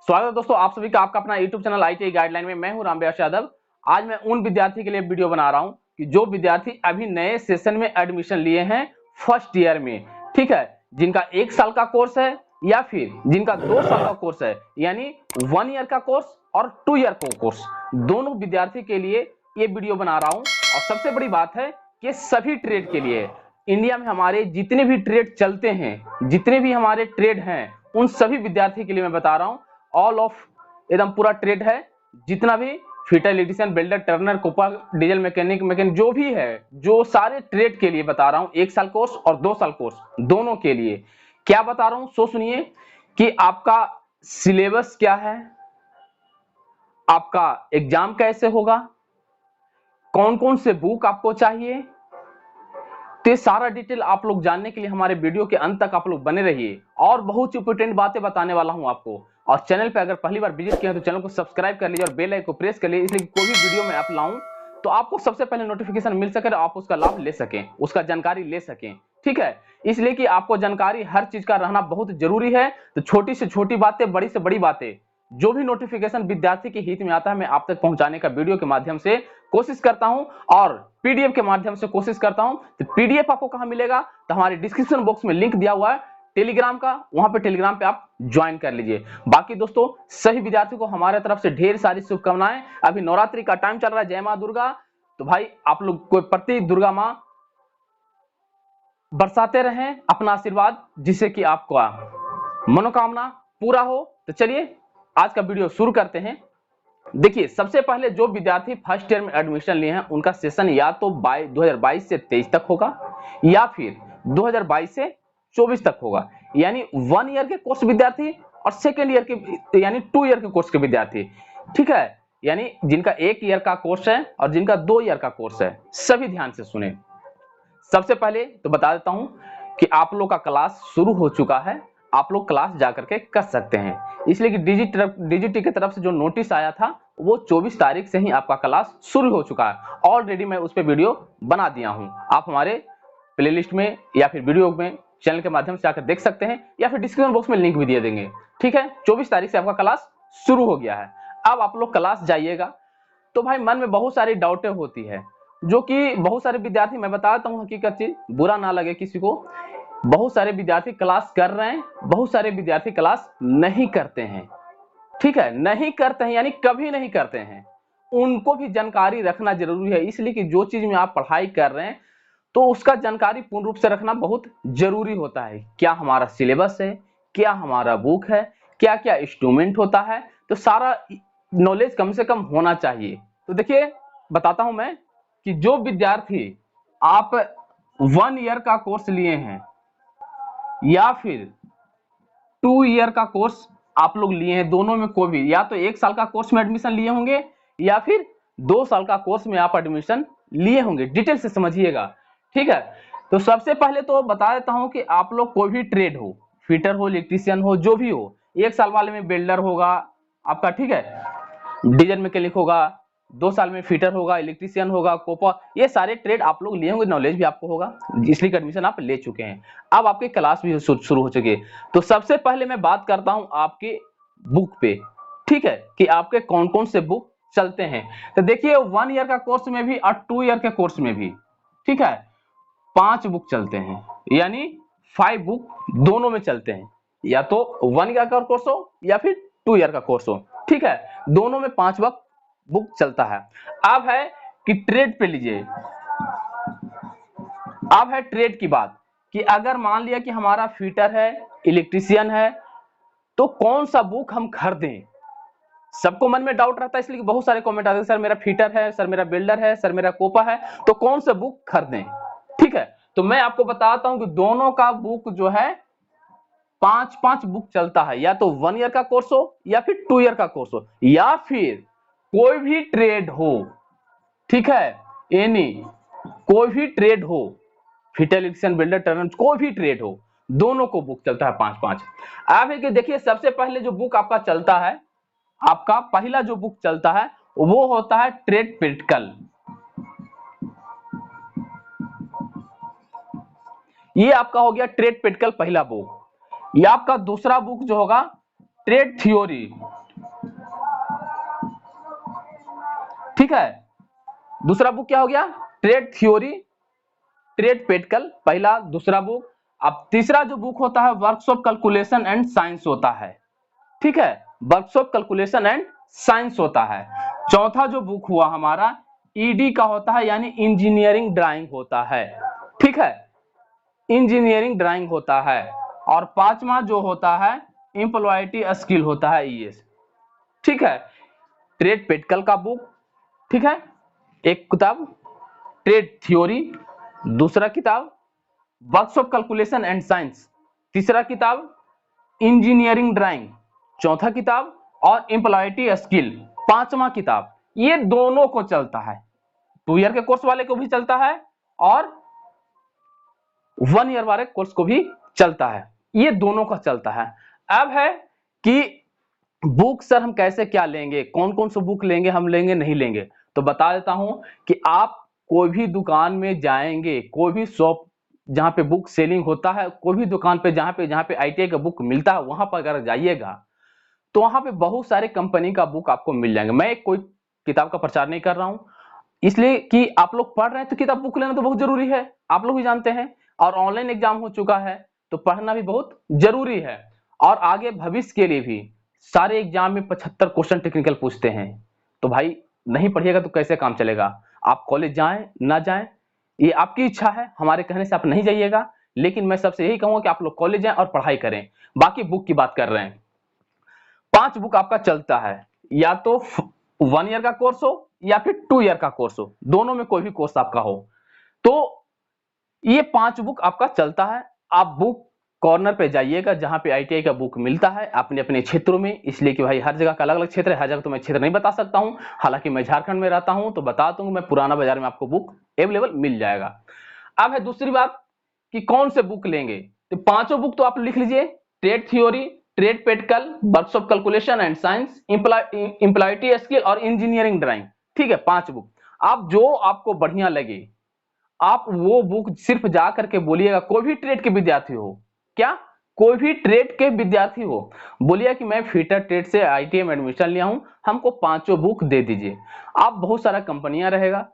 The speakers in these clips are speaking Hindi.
स्वागत है दोस्तों आप सभी का आपका अपना YouTube चैनल ITI गाइडलाइन में। मैं हूं रामव्यास यादव। आज मैं उन विद्यार्थी के लिए वीडियो बना रहा हूं कि जो विद्यार्थी अभी नए सेशन में एडमिशन लिए हैं फर्स्ट ईयर में, ठीक है, जिनका 1 साल का कोर्स है या फिर जिनका 2 साल का कोर्स है, यानी 1 ईयर का कोर्स और 2 ईयर का कोर्स, दोनों विद्यार्थी के लिए ये वीडियो बना रहा हूं। और सबसे बड़ी बात है कि सभी ट्रेड के लिए, इंडिया में हमारे जितने भी ट्रेड चलते हैं, जितने भी हमारे ट्रेड हैं, उन सभी विद्यार्थी के लिए मैं बता रहा हूं। ऑल ऑफ एकदम पूरा ट्रेड है, जितना भी फिटर, इलेक्ट्रीशियन, बिल्डर, टर्नर, कोपर, डीजल मैकेनिक जो भी है, जो सारे ट्रेड के लिए बता रहा हूं। 1 साल कोर्स और 2 साल कोर्स दोनों के लिए क्या बता रहा हूं, सो सुनिए कि आपका सिलेबस क्या है, आपका एग्जाम कैसे होगा, कौन कौन से बुक आपको चाहिए, तो सारा डिटेल आप लोग जानने के लिए हमारे वीडियो के अंत तक आप लोग बने रहिए। और बहुत इंपॉर्टेंट बातें बताने वाला हूं आपको। और चैनल पे अगर पहली बार विजिट किया तो चैनल को सब्सक्राइब कर लीजिए और बेल आइकन को प्रेस कर लीजिए, इसलिए कोई भी वीडियो में आप लाऊं तो आपको सबसे पहले नोटिफिकेशन मिल सके और आप उसका लाभ ले सकें, उसका जानकारी ले सकें, ठीक है। इसलिए कि आपको जानकारी हर चीज का रहना बहुत जरूरी है। तो छोटी से छोटी बातें, बड़ी से बड़ी बातें, जो भी नोटिफिकेशन विद्यार्थी के हित में आता है, मैं आप तक पहुंचाने का वीडियो के माध्यम से कोशिश करता हूं और पीडीएफ के माध्यम से कोशिश करता हूं। तो पीडीएफ आपको कहां मिलेगा, तो हमारे डिस्क्रिप्शन बॉक्स में लिंक दिया हुआ है टेलीग्राम का, वहां पे टेलीग्राम पे आप ज्वाइन कर लीजिए। बाकी दोस्तों सभी विद्यार्थियों को हमारे तरफ से ढेर सारी शुभकामनाएं। अभी नवरात्रि का टाइम चल रहा है, जय मां दुर्गा। तो भाई आप लोग को प्रति दुर्गा मां बरसाते रहें अपना आशीर्वाद, जिससे कि आपका मनोकामना पूरा हो। तो चलिए आज का वीडियो शुरू करते हैं। देखिए, सबसे पहले जो विद्यार्थी फर्स्ट ईयर में एडमिशन लिए हैं उनका सेशन या तो 2022 से 23 तक होगा या फिर 2022 से 24 तक होगा, यानी 1 ईयर के कोर्स विद्यार्थी और सेकेंड ईयर के यानी 2 ईयर के कोर्स के विद्यार्थी, ठीक है, यानी जिनका 1 ईयर का कोर्स है और जिनका 2 ईयर का कोर्स है। सभी ध्यान से सुने। सबसे पहले तो बता देता हूं कि आप लोग का क्लास शुरू हो चुका है, आप लोग क्लास जाकर के कर सकते हैं। इसलिए कि डीजीटी की तरफ से जो नोटिस आया था वो 24 तारीख से ही आपका क्लास शुरू हो चुका है। ऑलरेडी मैं उस पर वीडियो बना दिया हूं, आप हमारे प्लेलिस्ट में या फिर वीडियो में चैनल के माध्यम से जाकर देख सकते हैं, या फिर डिस्क्रिप्शन बॉक्स में लिंक भी दे देंगे, ठीक है। 24 तारीख से आपका क्लास शुरू हो गया है। अब आप लोग क्लास जाइएगा तो भाई मन में बहुत सारी डाउटें होती है, जो कि बहुत सारे विद्यार्थी, मैं बताता हूं हकीकत चीज, बुरा ना लगे किसी को, बहुत सारे विद्यार्थी क्लास कर रहे हैं, बहुत सारे विद्यार्थी क्लास नहीं करते हैं, ठीक है, नहीं करते हैं यानी कभी नहीं करते हैं। उनको भी जानकारी रखना जरूरी है, इसलिए कि जो चीज में आप पढ़ाई कर रहे हैं तो उसका जानकारी पूर्ण रूप से रखना बहुत जरूरी होता है। क्या हमारा सिलेबस है, क्या हमारा बुक है, क्या क्या इंस्ट्रूमेंट होता है, तो सारा नॉलेज कम से कम होना चाहिए। तो देखिए बताता हूं मैं कि जो विद्यार्थी आप 1 ईयर का कोर्स लिए हैं या फिर 2 ईयर का कोर्स आप लोग लिए हैं, दोनों में कोई भी, या तो 1 साल का कोर्स में एडमिशन लिए होंगे या फिर 2 साल का कोर्स में आप एडमिशन लिए होंगे, डिटेल से समझिएगा, ठीक है। तो सबसे पहले तो बता देता हूं कि आप लोग कोई भी ट्रेड हो, फिटर हो, इलेक्ट्रीशियन हो, जो भी हो, 1 साल वाले में बिल्डर होगा आपका, ठीक है, डीजल मैकेनिक होगा, 2 साल में फिटर होगा, इलेक्ट्रीशियन होगा, कोपर, ये सारे ट्रेड आप लोग लिए होंगे, नॉलेज भी आपको होगा, इसलिए एडमिशन आप ले चुके हैं। अब आपकी क्लास भी शुरू हो चुकी है। तो सबसे पहले मैं बात करता हूं आपके बुक पे, ठीक है, कि आपके कौन कौन से बुक चलते हैं। तो देखिए 1 ईयर का कोर्स में भी और 2 ईयर के कोर्स में भी, ठीक है, 5 बुक चलते हैं, यानी 5 बुक दोनों में चलते हैं, या तो 1 ईयर का कोर्स हो या फिर 2 ईयर का कोर्स हो, ठीक है, दोनों में 5 बुक चलता है। अब है कि ट्रेड पे लीजिए, अब है ट्रेड की बात, कि अगर मान लिया कि हमारा फिटर है, इलेक्ट्रीशियन है, तो कौन सा बुक हम खरीदें। सबको मन में डाउट रहता है, इसलिए बहुत सारे कमेंट आते हैं, सर मेरा फिटर है, सर मेरा बिल्डर है, सर मेरा कोपा है, तो कौन सा बुक खरीदें, ठीक है। तो मैं आपको बताता हूं कि दोनों का बुक जो है 5 बुक चलता है, या तो 1 ईयर का कोर्स हो या फिर 2 ईयर का कोर्स हो, या फिर कोई भी ट्रेड हो, ठीक है, एनी कोई भी ट्रेड हो, फिटर, इलेक्ट्रीशियन, बिल्डर, टर्नर, कोई भी ट्रेड हो, दोनों को बुक चलता है 5। अब है कि देखिए सबसे पहले जो बुक आपका चलता है, आपका पहला जो बुक चलता है वो होता है ट्रेड प्रैक्टिकल। ये आपका हो गया ट्रेड प्रैक्टिकल पहला बुक। ये आपका दूसरा बुक जो होगा ट्रेड थ्योरी, ठीक है। दूसरा बुक क्या हो गया, ट्रेड थ्योरी, ट्रेड पेटकल, पहला दूसरा बुक। अब तीसरा जो बुक होता है works of calculation and science होता है, ठीक है, works of calculation and science होता है। चौथा जो बुक हुआ हमारा ईडी का होता है, यानी इंजीनियरिंग ड्राइंग होता है, ठीक है, इंजीनियरिंग ड्राइंग होता है। और पांचवा जो होता है एम्प्लॉयटी स्किल होता है, ईएस, ठीक है। ट्रेड पेटकल का बुक, ठीक है, एक किताब ट्रेड थ्योरी, दूसरा किताब works of calculation and science, तीसरा किताब इंजीनियरिंग ड्राइंग, चौथा किताब और एम्प्लॉयटी स्किल, पांचवा किताब। ये दोनों को चलता है, 2 ईयर के कोर्स वाले को भी चलता है और 1 ईयर वाले कोर्स को भी चलता है, ये दोनों का चलता है। अब है कि बुक सर हम कैसे क्या लेंगे, कौन कौन सा बुक लेंगे, हम लेंगे नहीं लेंगे, तो बता देता हूं कि आप कोई भी दुकान में जाएंगे, कोई भी शॉप जहां पे बुक सेलिंग होता है, कोई भी दुकान पे जहां पे आईटीआई का बुक मिलता है, वहां पर अगर जाइएगा तो वहां पे बहुत सारे कंपनी का बुक आपको मिल जाएंगे। मैं कोई किताब का प्रचार नहीं कर रहा हूं, इसलिए कि आप लोग पढ़ रहे हैं तो किताब बुक लेना तो बहुत जरूरी है, आप लोग भी जानते हैं। और ऑनलाइन एग्जाम हो चुका है तो पढ़ना भी बहुत जरूरी है। और आगे भविष्य के लिए भी सारे एग्जाम में 75 क्वेश्चन टेक्निकल पूछते हैं, तो भाई नहीं पढ़िएगा तो कैसे काम चलेगा। आप कॉलेज जाएं ना जाएं ये आपकी इच्छा है, हमारे कहने से आप नहीं जाइएगा, लेकिन मैं सबसे यही कहूंगा कि आप लोग कॉलेज जाएं और पढ़ाई करें। बाकी बुक की बात कर रहे हैं, 5 बुक आपका चलता है, या तो 1 ईयर का कोर्स हो या फिर 2 ईयर का कोर्स हो, दोनों में कोई भी कोर्स आपका हो, तो ये 5 बुक आपका चलता है। आप बुक कॉर्नर पे जाइएगा जहां पे आईटीआई का बुक मिलता है अपने अपने क्षेत्रों में, इसलिए कि भाई हर जगह का अलग अलग क्षेत्र है, हर जगह तो मैं क्षेत्र नहीं बता सकता हूं, हालांकि मैं झारखंड में रहता हूं तो बता दूंगा, मैं पुराना बाजार में आपको बुक अवेलेबल मिल जाएगा। अब है दूसरी बात कि कौन से बुक लेंगे, तो पांचों बुक तो आप लिख लीजिए, trade theory, trade practical, works of calculation and science, employability skill और इंजीनियरिंग ड्राइंग, ठीक है, 5 बुक। आप जो आपको बढ़िया लगे आप वो बुक सिर्फ जा करके बोलिएगा, कोई भी ट्रेड के विद्यार्थी हो, क्या कोई भी ट्रेड के विद्यार्थी हो, बोलिए कि मैं फिटर ट्रेड से आईटीआई में एडमिशन लिया हूं, हमको 5 बुक दे दीजिए। आप बहुत सारा कंपनियां रहेगा,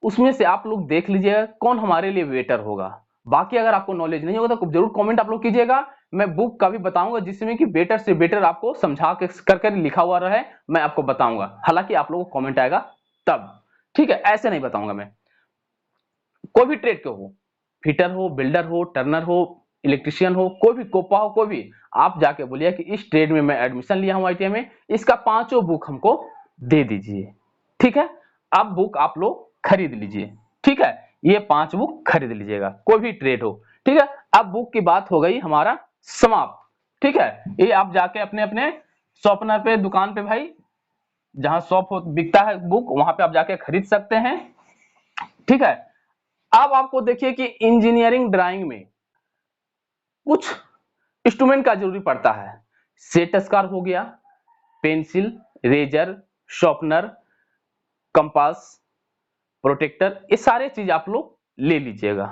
उसमें से आप लोग देख लीजिएगा कौन हमारे लिए बेटर होगा। बाकी अगर आपको नॉलेज नहीं होगा तो जरूर कमेंट आप लोग कीजिएगा, मैं बुक का भी बताऊंगा जिसमें कि बेटर से बेटर आपको समझा के कर लिखा हुआ रहे, मैं आपको बताऊंगा, हालांकि आप लोगों को कमेंट आएगा तब, ठीक है, ऐसे नहीं बताऊंगा मैं। कोई भी ट्रेड के हो, फिटर हो, बिल्डर हो, टर्नर हो, इलेक्ट्रिशियन हो, कोई भी कोपा हो, कोई भी, आप जाके बोलिए कि इस ट्रेड में मैं एडमिशन लिया हूं आईटीआई में, इसका 5 बुक हमको दे दीजिए, ठीक है। अब बुक आप लोग खरीद लीजिए, ठीक है, ये 5 बुक खरीद लीजिएगा, कोई भी ट्रेड हो, ठीक है। अब बुक की बात हो गई हमारा समाप्त, ठीक है, ये आप जाके अपने अपने शॉपनर पे, दुकान पे भाई, जहां शॉप हो बिकता है बुक, वहां पे आप जाके खरीद सकते हैं, ठीक है। अब आपको देखिए कि इंजीनियरिंग ड्राइंग में कुछ इंस्ट्रूमेंट का जरूरी पड़ता है, सेट स्क्वायर हो गया, pencil, eraser, sharpener, compass, protractor, ये सारे चीज आप लोग ले लीजिएगा।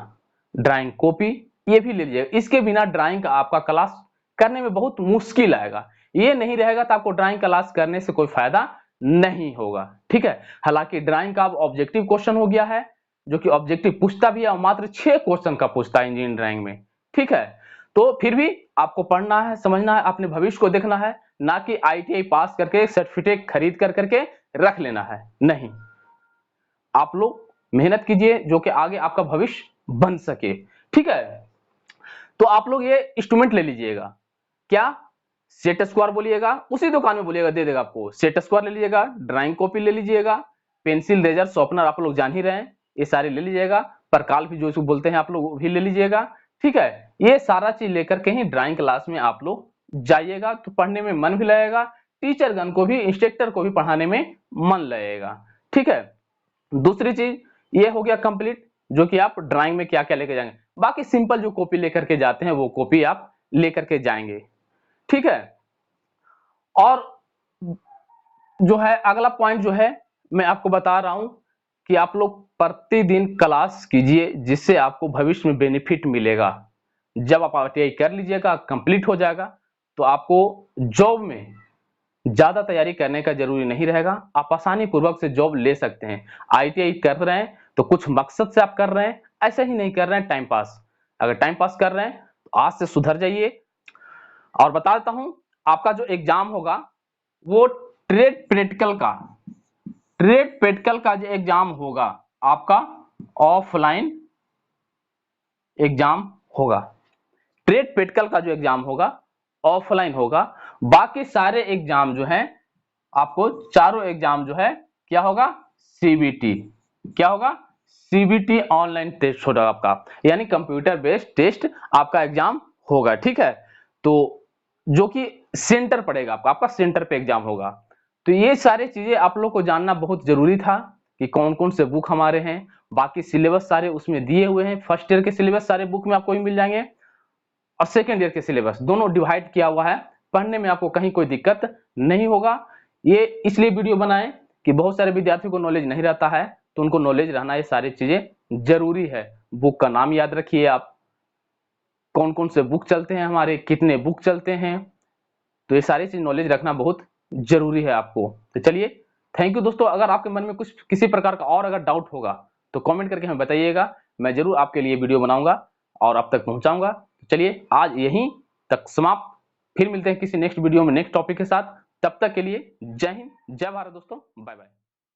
ड्राइंग कॉपी ये भी ले लीजिएगा, इसके बिना ड्राइंग का आपका क्लास करने में बहुत मुश्किल आएगा, ये नहीं रहेगा तो आपको ड्राइंग क्लास करने से कोई फायदा नहीं होगा, ठीक है। हालांकि ड्राइंग का अब ऑब्जेक्टिव क्वेश्चन हो गया है, जो कि ऑब्जेक्टिव पूछता भी है और मात्र 6 क्वेश्चन का पूछता है इंजीनियरिंग ड्राइंग में, ठीक है। तो फिर भी आपको पढ़ना है, समझना है, अपने भविष्य को देखना है, ना कि आईटीआई पास करके सर्टिफिकेट खरीद कर करके रख लेना है, नहीं, आप लोग मेहनत कीजिए जो कि आगे आपका भविष्य बन सके, ठीक है। तो आप लोग ये इंस्ट्रूमेंट ले लीजिएगा, क्या सेट स्क्वायर बोलिएगा, उसी दुकान में बोलिएगा दे देगा आपको, सेट स्क्वायर ले लीजिएगा, ड्राइंग कॉपी ले लीजिएगा, पेंसिल, रेजर, शॉर्पनर आप लोग जान ही रहे हैं, ये सारे ले लीजिएगा, परकाल भी जो इसको बोलते हैं आप लोग भी ले लीजिएगा, ठीक है। ये सारा चीज लेकर के ही ड्राइंग क्लास में आप लोग जाइएगा, तो पढ़ने में मन भी लगेगा, टीचर गण को भी, इंस्ट्रक्टर को भी पढ़ाने में मन लगेगा, ठीक है। दूसरी चीज ये हो गया कंप्लीट, जो कि आप ड्राइंग में क्या क्या लेकर जाएंगे, बाकी सिंपल जो कॉपी लेकर के जाते हैं वो कॉपी आप लेकर के जाएंगे, ठीक है। और जो है अगला पॉइंट जो है मैं आपको बता रहा हूं कि आप लोग प्रतिदिन क्लास कीजिए, जिससे आपको भविष्य में बेनिफिट मिलेगा। जब आप आईटीआई कर लीजिएगा, कंप्लीट हो जाएगा, तो आपको जॉब में ज्यादा तैयारी करने का जरूरी नहीं रहेगा, आप आसानी पूर्वक से जॉब ले सकते हैं। आईटीआई कर रहे हैं तो कुछ मकसद से आप कर रहे हैं, ऐसे ही नहीं कर रहे हैं टाइम पास। अगर टाइम पास कर रहे हैं तो आज से सुधर जाइए। और बता देता हूं, आपका जो एग्जाम होगा वो ट्रेड प्रैक्टिकल का जो एग्जाम होगा आपका ऑफलाइन एग्जाम होगा। ट्रेड प्रैक्टिकल का जो एग्जाम होगा ऑफलाइन होगा। बाकी सारे एग्जाम जो है आपको, चारों एग्जाम जो है क्या होगा, सीबीटी। क्या होगा, सीबीटी ऑनलाइन टेस्ट होगा आपका, यानी कंप्यूटर बेस्ड टेस्ट आपका एग्जाम होगा। ठीक है, तो जो कि सेंटर पड़ेगा आपका सेंटर पे एग्जाम होगा। तो ये सारी चीजें आप लोग को जानना बहुत जरूरी था कि कौन कौन से बुक हमारे हैं। बाकी सिलेबस सारे उसमें दिए हुए हैं। फर्स्ट ईयर के सिलेबस सारे बुक में आपको ही मिल जाएंगे और सेकेंड ईयर के सिलेबस दोनों डिवाइड किया हुआ है। पढ़ने में आपको कहीं कोई दिक्कत नहीं होगा। ये इसलिए वीडियो बनाए कि बहुत सारे विद्यार्थियों को नॉलेज नहीं रहता है, तो उनको नॉलेज रहना ये सारी चीजें जरूरी है। बुक का नाम याद रखिए आप, कौन कौन से बुक चलते हैं हमारे, कितने बुक चलते हैं, तो ये सारी चीज नॉलेज रखना बहुत जरूरी है आपको। तो चलिए, थैंक यू दोस्तों। अगर आपके मन में कुछ किसी प्रकार का और अगर डाउट होगा तो कमेंट करके हमें बताइएगा, मैं जरूर आपके लिए वीडियो बनाऊंगा और आप तक पहुंचाऊंगा। चलिए आज यहीं तक समाप्त, फिर मिलते हैं किसी नेक्स्ट वीडियो में नेक्स्ट टॉपिक के साथ। तब तक के लिए जय हिंद, जय भारत दोस्तों, बाय बाय।